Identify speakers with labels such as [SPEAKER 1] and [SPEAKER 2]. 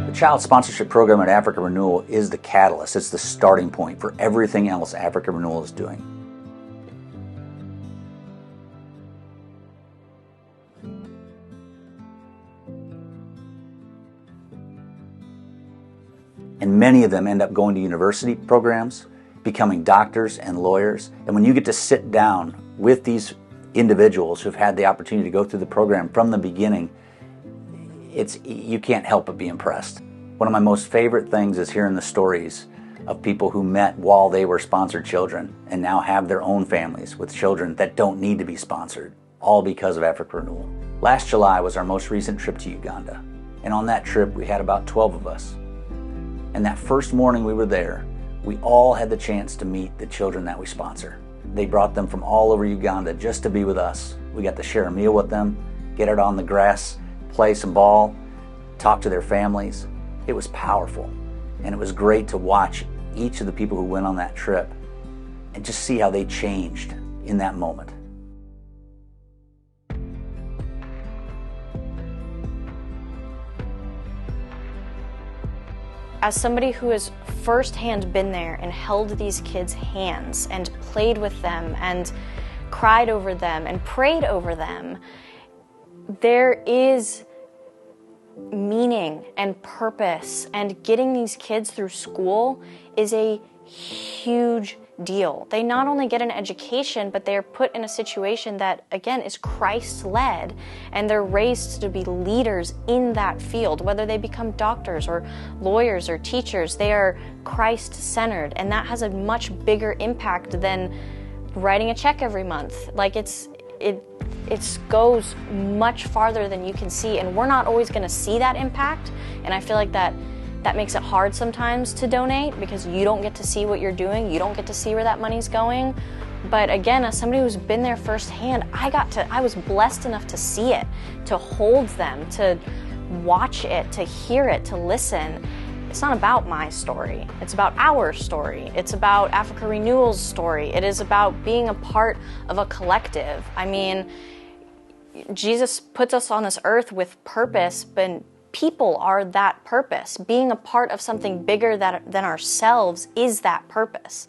[SPEAKER 1] The Child Sponsorship Program at Africa Renewal is the catalyst. It's the starting point for everything else Africa Renewal is doing. And many of them end up going to university programs, becoming doctors and lawyers. And when you get to sit down with these individuals who've had the opportunity to go through the program from the beginning, you can't help but be impressed. One of my most favorite things is hearing the stories of people who met while they were sponsored children and now have their own families with children that don't need to be sponsored, all because of Africa Renewal. Last July was our most recent trip to Uganda. And on that trip, we had about 12 of us. And that first morning we were there, we all had the chance to meet the children that we sponsor. They brought them from all over Uganda just to be with us. We got to share a meal with them, get out on the grass, play some ball, talk to their families. It was powerful. And it was great to watch each of the people who went on that trip and just see how they changed in that moment.
[SPEAKER 2] As somebody who has firsthand been there and held these kids' hands and played with them and cried over them and prayed over them, there is meaning and purpose, and getting these kids through school is a huge deal. They not only get an education, but they're put in a situation that, again, is Christ-led, and they're raised to be leaders in that field. Whether they become doctors or lawyers or teachers, they are Christ-centered, and that has a much bigger impact than writing a check every month. Like it goes much farther than you can see, and we're not always going to see that impact. And I feel like that makes it hard sometimes to donate, because you don't get to see what you're doing, you don't get to see where that money's going. But again, as somebody who's been there firsthand, I was blessed enough to see it, to hold them, to watch it, to hear it, to listen. It's not about my story, it's about our story. It's about Africa Renewal's story. It is about being a part of a collective. I mean, Jesus puts us on this earth with purpose, but people are that purpose. Being a part of something bigger than ourselves is that purpose.